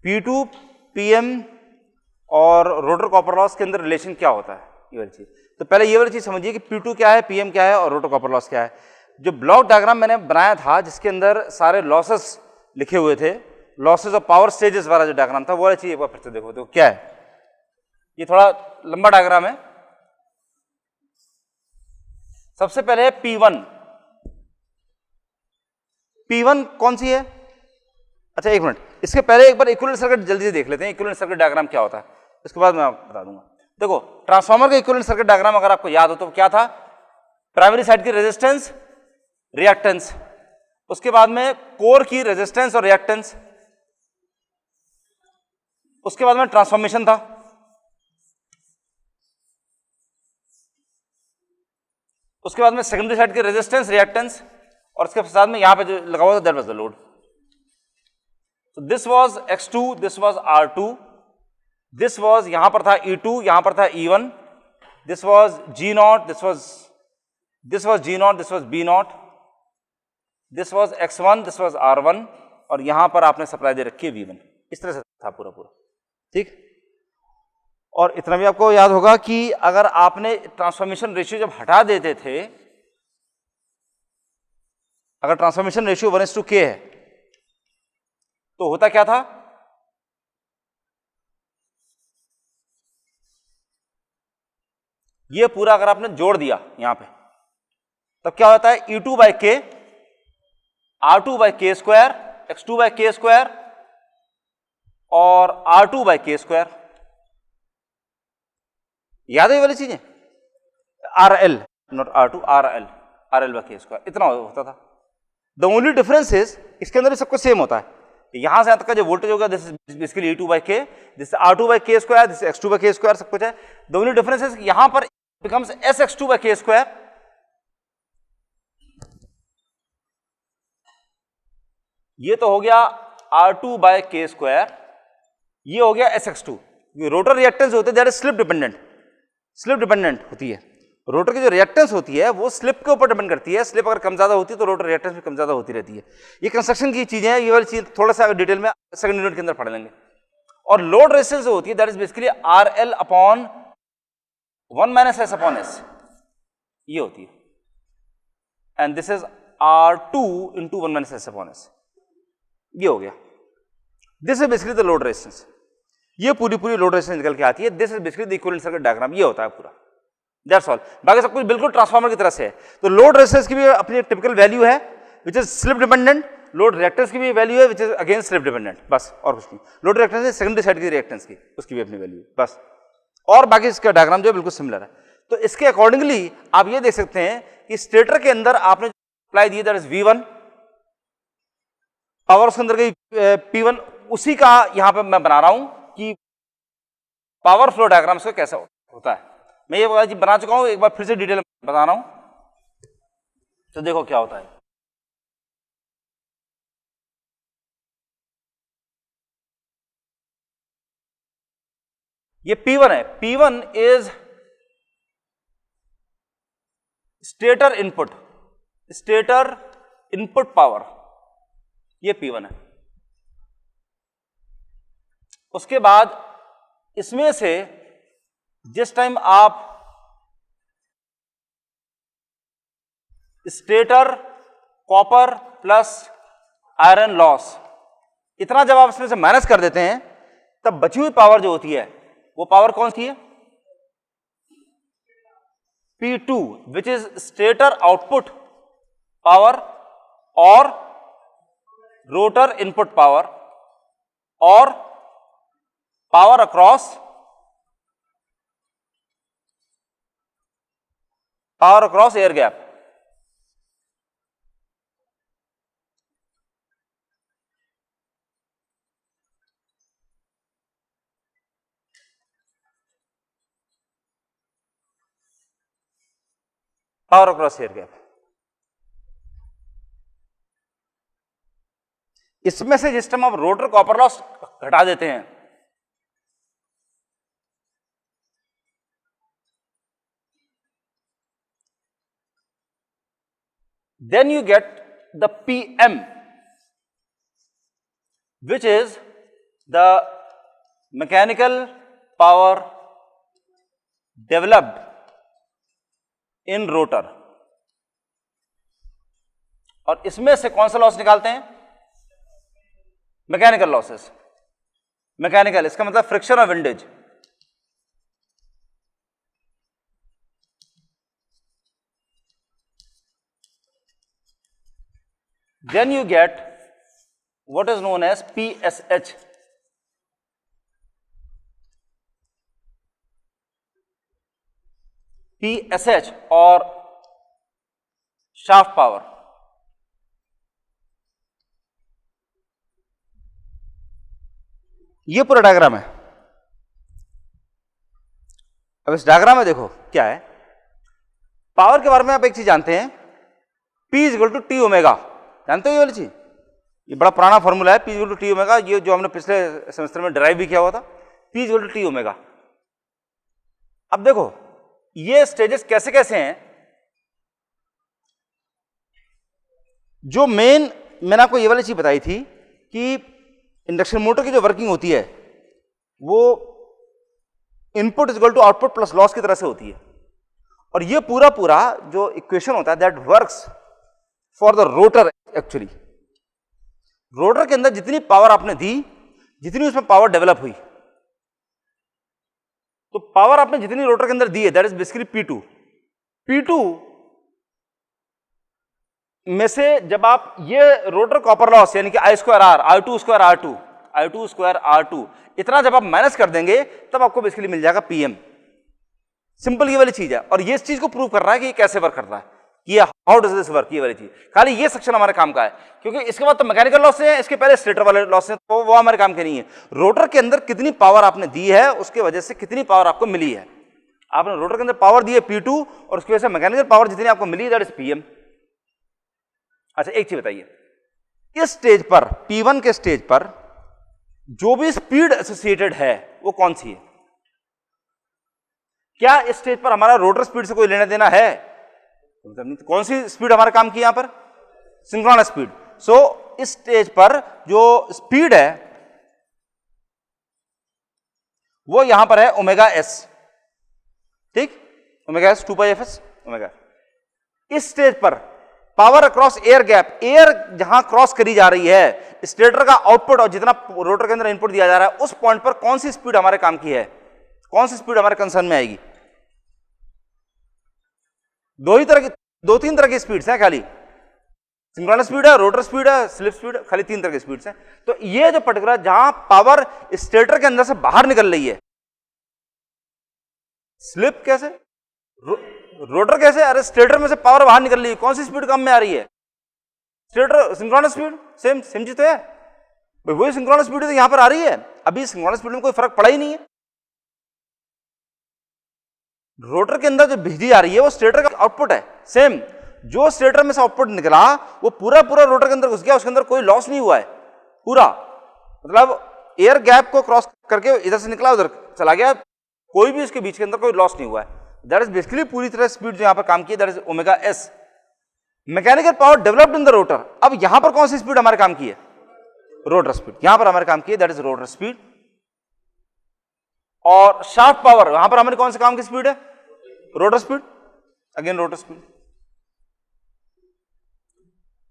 P2 PM और rotor copper loss के अंदर रिलेशन क्या होता है, ये वाली चीज। तो पहले ये वाली चीज समझिए कि P2 क्या है, PM क्या है और रोटर कॉपर लॉस क्या है। जो ब्लॉक डायग्राम मैंने बनाया था जिसके अंदर सारे लॉसेस लिखे हुए थे, लॉसेस ऑफ पावर स्टेजेस वाला जो डायग्राम था, वो वाली चीज एक बार फिर से देखो तो क्या है। ये थोड़ा लंबा डायग्राम है। सबसे पहले है P1। P1 कौन सी है? अच्छा एक मिनट, इसके पहले एक बार इक्विवेलेंट सर्किट जल्दी से देख लेते हैं, इक्विवेलेंट सर्किट डायग्राम क्या होता है, इसके बाद मैं बता दूंगा। देखो ट्रांसफार्मर का इक्विवेलेंट सर्किट डायग्राम अगर आपको याद हो तो क्या था, प्राइमरी साइड की रेजिस्टेंस, रिएक्टेंस, उसके बाद में कोर की रेजिस्टेंस और रिएक्टेंस, उसके बाद में ट्रांसफॉर्मेशन था, उसके बाद में सेकेंडरी साइड की रेजिस्टेंस, रिएक्टेंस, और उसके साथ में यहां पे जो लगा हुआ था that was the load. So this was X2, this was R2, this was यहां पर था E2, यहां पर था E1, this was G0, this was G0, this was B0, this was X1, this was R1, और यहां पर आपने सप्लाई दे रखी है V1। इस तरह से था पूरा पूरा, ठीक। और इतना भी आपको याद होगा कि अगर आपने ट्रांसफॉर्मेशन रेशियो जब हटा देते थे, अगर ट्रांसफॉर्मेशन रेशियो 1:k है तो होता क्या था, ये पूरा अगर आपने जोड़ दिया यहां पे तब क्या होता है, E2/k, R2/k², X2/k² और R2/k²। याद है ये वाली चीजें, RL नॉट R2, RL/k², इतना होता था। द ओनली डिफरेंस इज इसके अंदर भी सबको सेम होता है, यहां से यहां तक का जो वोल्टेज होगा this is basically E2/k, this R2/k², this X2/k², सब कुछ है। द ओनली डिफरेंस इज यहां पर बिकम्स SX2/k², ये तो हो गया R2/k², ये हो गया SX2। रोटर रिएक्टेंस होते हैं दैट इज स्लिप डिपेंडेंट होती है। रोटर की जो रिएक्टेंस होती है वो स्लिप के ऊपर डिपेंड करती है, स्लिप अगर कम ज्यादा होती है तो रोटर रिएक्टेंस भी कम ज्यादा होती रहती है। ये कंस्ट्रक्शन की चीजें हैं, ये वाली चीज थोड़ा सा डिटेल में सेकंड यूनिट के अंदर पढ़ लेंगे। और लोड रेजिस्टेंस जो होती है that is basically RL/1 - S/S, ये होती है, and this is R2 × 1 - S/S, ये हो गया। This is basically the load resistance, ये पूरी लोड रेजिस्टेंस निकल के आती है। This is basically the equivalent circuit diagram, ये होता है पूरा, दैट्स ऑल। बाकी सब कुछ बिल्कुल ट्रांसफार्मर की तरह से है। तो लोड रेजिस्टेंस की भी अपनी टिपिकल वैल्यू है which is slip dependent, load reactance की भी वैल्यू है which is again slip dependent, बस और कुछ नहीं। लोड रिएक्टेंस है सेकेंडरी साइड की रिएक्टेंस की, उसकी भी अपनी वैल्यू बस, और बाकी इसका डायग्राम जो है बिल्कुल सिमिलर है। तो इसके अकॉर्डिंगली आप ये देख सकते हैं कि स्टेटर के अंदर आपने apply the that is V1, power उसके अंदर गई P1, उसी का यहां पर मैं बना रहा हूं कि पावर फ्लो डायग्राम से कैसा होता है। मैं ये बना चुका हूं, एक बार फिर से डिटेल बता रहा हूं, तो देखो क्या होता है। ये P1 है, P1 is stator input power, ये P1 है। उसके बाद इसमें से जिस टाइम आप stator copper plus iron loss इतना जब आप इसमें से माइनस कर देते हैं तब बची हुई पावर जो होती है वो पावर कौन सी है, P2, which is stator output power और रोटर इनपुट पावर और power across air gap. Power across air gap, इसमें से जिस टाइम आप रोटर कॉपर लॉस घटा देते हैं then you get the PM, which is the mechanical power developed in rotor, और इसमें से कौन सा लॉस निकालते हैं? Mechanical losses. मैकेनिकल इसका मतलब फ्रिक्शन और windage. Then you get what is known as PSH. PSH और shaft power. ये पूरा डायग्राम है। अब इस डायग्राम में देखो क्या है। पावर के बारे में आप एक चीज जानते हैं, P equal to T omega. जानते हो ये वाली चीज? ये बड़ा पुराना फॉर्मूला है, P equal to T omega. ये जो हमने पिछले सेमेस्टर में ड्राइव भी किया हुआ था, P equal to T omega. अब देखो ये स्टेजेस कैसे कैसे हैं। जो मैंने आपको ये वाली चीज बताई थी कि इंडक्शन मोटर की जो वर्किंग होती है वो input equal to output plus loss की तरह से होती है। और ये पूरा जो इक्वेशन होता है that works for the rotor. Actually rotor के अंदर जितनी पावर आपने दी, जितनी उसमें पावर डेवलप हुई, तो पावर आपने जितनी रोटर के अंदर दी है that is basically P2। P2 में से जब आप ये रोटर कॉपर लॉस यानी कि I2R, I2 इतना जब आप माइनस कर देंगे तब आपको बेसिकली मिल जाएगा PM। सिंपल ये वाली चीज है। और ये इस चीज को प्रूव कर रहा है कि ये कैसे वर्क करता है, ये हाउ डज दिस वर्क, ये वाली चीज। खाली ये सेक्शन हमारे काम का है, क्योंकि इसके बाद तो मैकेनिकल लॉस है, इसके पहले स्टेटर वाले लॉस है, तो वो हमारे काम के नहीं है। रोटर के अंदर कितनी पावर आपने दी है उसके वजह से कितनी पावर आपको मिली है। आपने रोटर के अंदर पावर दी है P2 और उसकी वजह से मैकेनिकल पावर जितनी आपको मिली दैट इज PM। अच्छा एक चीज बताइए, इस स्टेज पर P1 के स्टेज पर जो भी स्पीड एसोसिएटेड है वो कौन सी है? क्या इस स्टेज पर हमारा रोटर स्पीड से कोई लेना देना है? कौन सी स्पीड हमारा काम की यहां पर? Synchronous speed. सो इस स्टेज पर जो स्पीड है वो यहां पर है ओमेगा एस। ठीक, ओमेगा एस 2πfs ओमेगा। इस स्टेज पर power across air gap, air जहां क्रॉस करी जा रही है, स्टेटर का आउटपुट और जितना रोटर के अंदर इनपुट दिया जा रहा है उस पॉइंट पर कौन सी स्पीड हमारे काम की है, कौन सी स्पीड हमारे कंसर्न में आएगी? दो तीन तरह की स्पीड्स हैं खाली, सिंक्रोनस स्पीड है, रोटर स्पीड है, स्लिप स्पीड है, खाली 3 तरह की स्पीड्स हैं। तो ये जो पर्टिकुलर जहां पावर स्टेटर के अंदर से बाहर निकल रही है, स्लिप कैसे, रोटर कैसे? अरे स्टेटर में से पावर बाहर निकल रही है, कौन सी स्पीड कम में आ रही है? स्टेटर सिंक्रोनस स्पीड, सेम चीज तो है भाई, वही सिंक्रोनस स्पीड तो यहां पर आ रही है। अभी सिंक्रोनस स्पीड में कोई फर्क पड़ा ही नहीं है। रोटर के अंदर जो बिजली आ रही है वो स्टेटर का आउटपुट है। सेम जो स्टेटर में से आउटपुट निकला वो पूरा रोटर के अंदर घुस गया, उसके अंदर कोई लॉस नहीं हुआ है पूरा। मतलब एयर गैप को क्रॉस करके इधर से निकला उधर चला गया, कोई भी उसके बीच के अंदर कोई लॉस नहीं हुआ है। दैट इज बेसिकली पूरी तरह स्पीड जो यहां पर काम की है that is omega S. Mechanical power developed in the rotor. अब यहां पर कौन सी स्पीड हमारे काम की है? Rotor speed. यहां पर हमारे काम की है दैट इज रोटर स्पीड। और शाफ्ट पावर यहां पर हमारे कौन से काम की स्पीड है? Rotor speed, again rotor speed.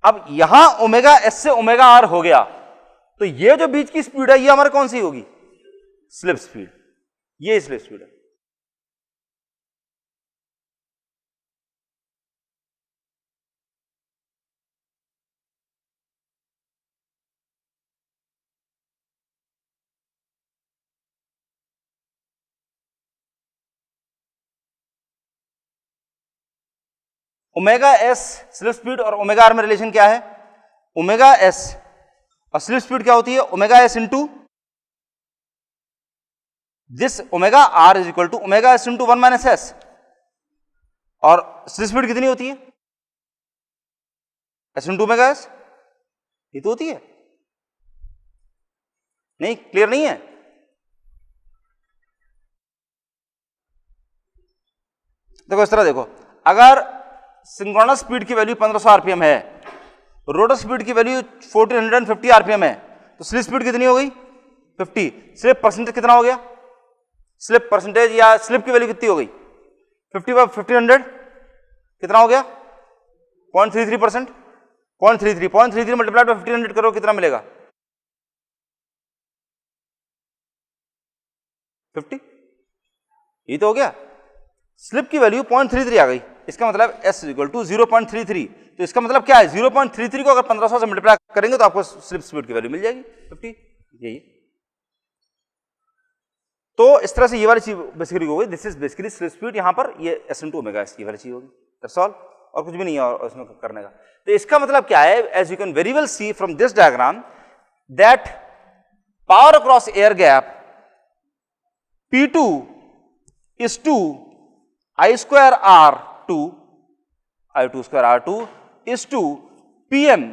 अब यहां ओमेगा एस से ओमेगा आर हो गया, तो ये जो बीच की स्पीड है ये हमारे कौन सी होगी? Slip speed. ये स्लिप स्पीड है। ओमेगा एस स्लिप स्पीड और ओमेगा आर में रिलेशन क्या है? ओमेगा एस और स्लिप स्पीड क्या होती है? Omega S into this omega R is equal to omega S into 1 minus S. और स्लिप स्पीड कितनी होती है? S into omega S. ये तो होती है नहीं? क्लियर नहीं है? देखो इस तरह देखो, अगर सिंक्रोनस स्पीड की वैल्यू 1500 आरपीएम है, रोटर स्पीड की वैल्यू 1450 आरपीएम है, तो स्लिप स्पीड कितनी हो गई? 50, स्लिप परसेंटेज कितना हो गया, स्लिप परसेंटेज या स्लिप की वैल्यू कितनी हो गई, 50 बाय 1500 कितना हो गया 0.33%, 0.33 मल्टीप्लाइड बाय 1500 करो कितना मिलेगा 50, ये तो हो गया। स्लिप की वैल्यू 0.33 आ गई, इसका मतलब S इक्वल टू 0.33, तो इसका मतलब क्या है 0.33 को अगर 1500 से मल्टीप्लाई करेंगे तो आपको स्लिप स्पीड की वैल्यू मिल जाएगी 50, यही। तो इस तरह से ये वाली चीज बेसिकली हो गई, this is basically slip speed, यहां पर ये S into ओमेगा S की वाली चीज होगी, दैट्स ऑल, और कुछ भी नहीं है और उसमें करने का। तो इसका मतलब क्या है, as you can very well see from this diagram that power across air gap P2 is to I square R2, I2 square R2 is to PM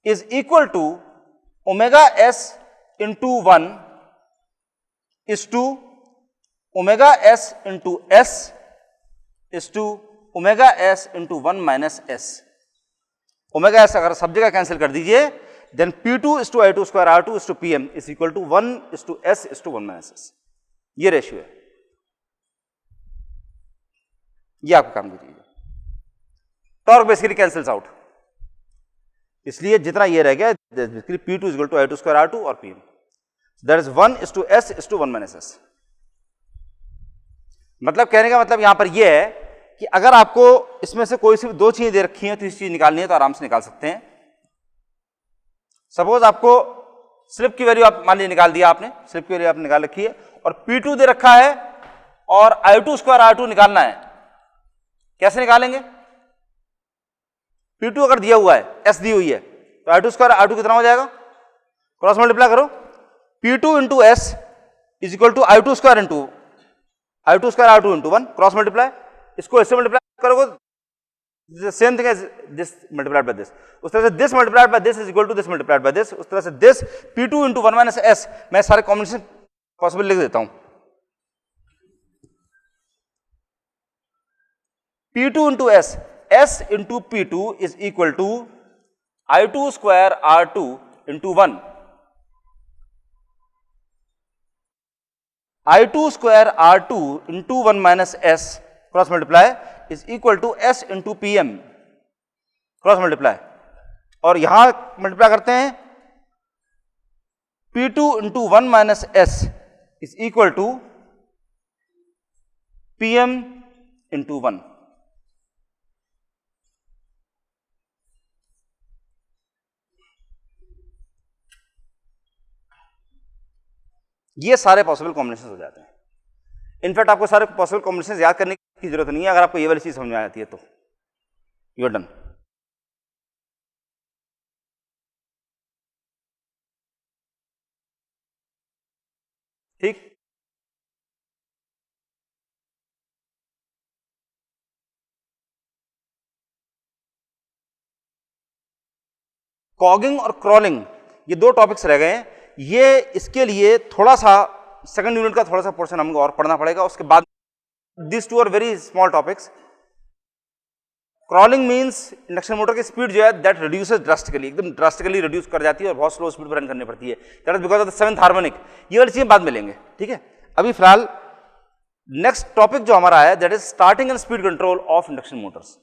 is equal to omega S into 1 is to omega S into S is to omega S into 1 minus S. Omega S अगर सब जगह cancel कर दीजिए, then P2 is to I2 square R2 is to PM is equal to 1 is to S is to 1 minus S. ये ratio है, ये आपको काम कीजिए। टॉर्क बेसिकली कैंसिल्स आउट, इसलिए जितना ये रह गया basically P2 is equal to I2 square R2 और PM, that is 1 is to S is to 1 minus S. मतलब कहने का मतलब यहां पर यह है कि अगर आपको इसमें से कोई सी दो चीजें दे रखी हैं तो इस चीज निकालनी है तो आराम से निकाल सकते हैं। सपोज आपको स्लिप की वैल्यू आप मान लीजिए निकाल दिया आपने, स्लिप की वैल्यू आपने निकाल रखी है और P2 दे रखा है और I2 स्क्वायर R2 निकालना है, कैसे निकालेंगे? P2 अगर दिया हुआ है, S दी हुई है, तो I2 स्क्वायर R2 कितना हो जाएगा, क्रॉस मल्टीप्लाई करो, P2 into S is equal to I2 square into I2 square R2 into 1, cross multiply, इसको इससे मल्टीप्लाई करोगे same thing as this multiplied by this, उस तरह से this multiplied by this is equal to this multiplied by this, उस तरह से this P2 into 1 minus S, मैं सारे कॉम्बिनेशन पॉसिबल लिख देता हूं, P2 into S, S into P2 is equal to I2 square R2 into 1, I2 square R2 into 1 minus S cross multiply is equal to S into PM cross multiply, और यहां multiply करते हैं P2 into 1 minus S is equal to PM into 1। ये सारे possible combination हो जाते हैं। In fact आपको सारे पॉसिबल कॉम्बिनेशन याद करने की जरूरत नहीं है, अगर आपको ये वाली चीज समझ में आ जाती है तो यू आर डन। ठीक, कॉगिंग और क्रॉलिंग ये दो टॉपिक्स रह गए हैं, ये इसके लिए थोड़ा सा सेकंड यूनिट का थोड़ा सा पोर्शन हमको और पढ़ना पड़ेगा, उसके बाद this two are very small topics. Crawling means induction motor की स्पीड जो है दैट रिड्यूसेस ड्रास्टिकली, एकदम ड्रास्टिकली रिड्यूस कर जाती है और बहुत स्लो स्पीड पर रन करनी पड़ती है, that is because of the seventh harmonic. ये वाली चीजें बाद में लेंगे, ठीक है। अभी फिलहाल नेक्स्ट टॉपिक जो हमारा है that is starting and speed control of induction Motors.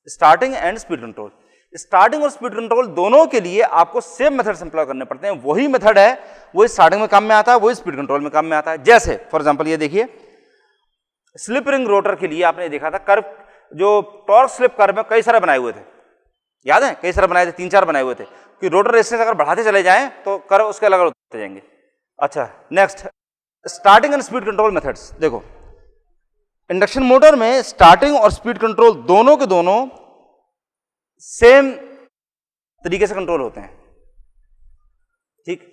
Starting and speed control, starting और स्पीड कंट्रोल दोनों के लिए आपको सेम मेथड्स एम्प्लॉय करने पड़ते हैं, वही मेथड है, वही स्टार्टिंग में काम में आता है, वही स्पीड कंट्रोल में काम में आता है। जैसे फॉर एग्जांपल ये देखिए, स्लिप रिंग रोटर के लिए आपने देखा था कर्व, जो टॉर्क स्लिप कर्व में कई सारे बनाए हुए थे, याद है, कई सारे बनाए थे, 3-4 बनाए हुए थे कि रोटर रेजिस्टेंस अगर बढ़ाते चले जाएं तो कर्व उसके अलग होते जाएंगे। अच्छा, next starting and speed control methods. देखो इंडक्शन मोटर में स्टार्टिंग और स्पीड कंट्रोल दोनों के दोनों सेम तरीके से कंट्रोल होते हैं, ठीक।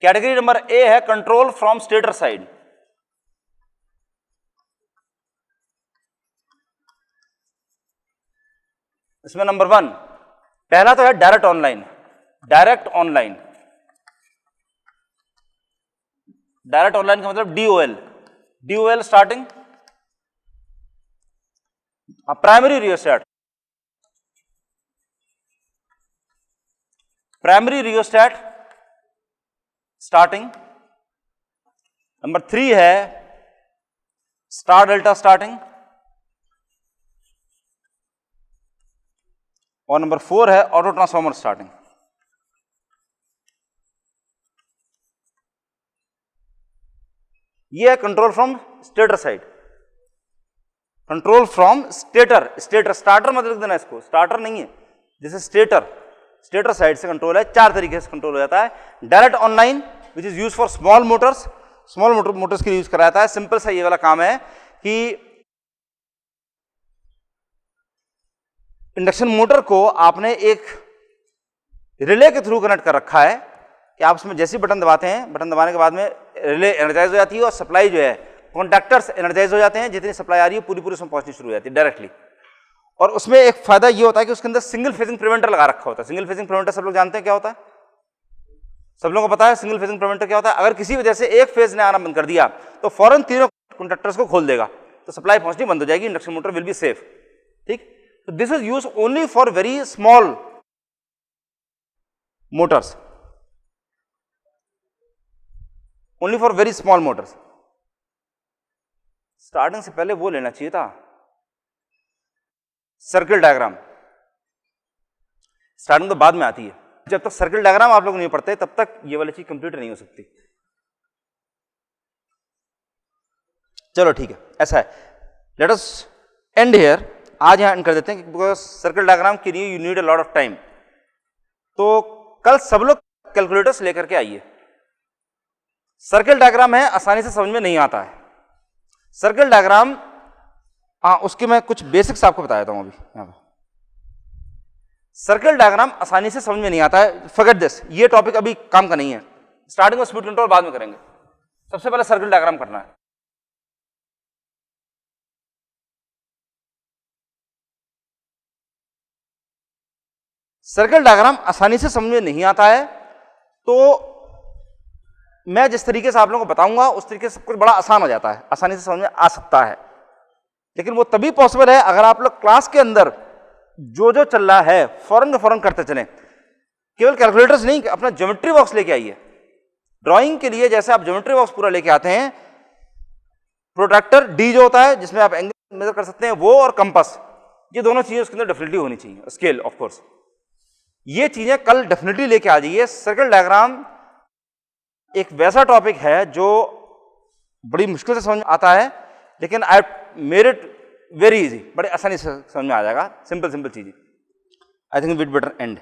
कैटेगरी नंबर ए है कंट्रोल फ्रॉम स्टेटर साइड। इसमें नंबर 1 पहला तो है direct online. Direct online, direct online का मतलब DOL। DOL starting primary rheostat, primary rheostat starting. Number 3 है स्टार डेल्टा स्टार्टिंग, और नंबर 4 है ऑटो ट्रांसफॉर्मर स्टार्टिंग। ये है control from stator side, control from stator. Stator, starter मत लिख देना इसको, स्टार्टर नहीं है, जैसे स्टेटर, स्टेटर साइड से कंट्रोल है। 4 तरीके से कंट्रोल हो जाता है। Direct online which is use for small Motors, small Motors के लिए यूज करा जाता है। सिंपल सा ये वाला काम है कि इंडक्शन मोटर को आपने एक रिले के थ्रू कनेक्ट कर रखा है कि आप उसमें जैसे बटन दबाते हैं, बटन दबाने के बाद में रिले एनर्जाइज हो जाती है और सप्लाई जो है कॉन्टैक्टर्स एनर्जाइज हो जाते हैं। जितनी सप्लाई आ रही है पूरी पूरी उसमें पहुंचनी शुरू हो जाती है डायरेक्टली। और उसमें एक फायदा ये होता है कि उसके अंदर सिंगल फेजिंग प्रिवेंटर लगा रखा होता है। सिंगल फेजिंग प्रिवेंटर सब लोग जानते हैं क्या होता है? सब लोगों को पता है सिंगल फेजिंग प्रिवेंटर क्या होता है? अगर किसी वजह से एक फेज ने आना बंद कर दिया तो फौरन तीनों कॉन्टैक्टर्स को खोल देगा, तो सप्लाई पहुंचनी बंद हो जाएगी, induction motor will be safe. ठीक, तो this is use only for very small Motors, only for very small Motors. Starting से पहले वो लेना चाहिए था सर्किल डायग्राम, स्टार्टिंग तो बाद में आती है। जब तक सर्किल डायग्राम आप लोग नहीं पढ़ते तब तक ये वाली चीज कंप्लीट नहीं हो सकती। चलो ठीक है, ऐसा है। लेट अस एंड हियर, आज यहां एंड कर देते हैं बिकॉज सर्किल डायग्राम के लिए you need a lot of time. तो कल सब लोग कैलकुलेटर्स लेकर के आइए। सर्किल डायग्राम है, आसानी से समझ में नहीं आता है सर्किल डायग्राम। उसके मैं कुछ बेसिक्स आपको बता देता हूं अभी यहां पर। सर्किल डायग्राम आसानी से समझ में नहीं आता है, फॉरगेट दिस, ये टॉपिक अभी काम का नहीं है। स्टार्टिंग में स्पीड कंट्रोल बाद में करेंगे, सबसे पहले सर्किल डायग्राम करना है। सर्किल डायग्राम आसानी से समझ में नहीं आता है तो मैं जिस तरीके से आप लोगों को बताऊंगा उस तरीके से सब कुछ बड़ा आसान हो जाता है, आसानी से समझ में आ सकता है। लेकिन वो तभी पॉसिबल है अगर आप लोग क्लास के अंदर जो जो चल रहा है फौरन का फौरन करते चलें। केवल कैलकुलेटर्स नहीं, अपना ज्योमेट्री बॉक्स लेके आइए। ड्राइंग के लिए जैसे आप ज्योमेट्री बॉक्स पूरा लेके आते हैं, प्रोट्रैक्टर डी जो होता है जिसमें आप एंगल मेजर कर सकते हैं वो, और कंपास, ये दोनों चीजें उसके अंदर डेफिनेटली होनी चाहिए। स्केल ऑफ कोर्स, ये चीजें कल डेफिनेटली लेके आ जाइए। सर्किल डायग्राम एक वैसा टॉपिक है जो बड़ी मुश्किल से समझ में आता है, लेकिन I made it very easy, बड़े आसानी से समझ में आ जाएगा। सिंपल सिंपल चीजें। I think we better and.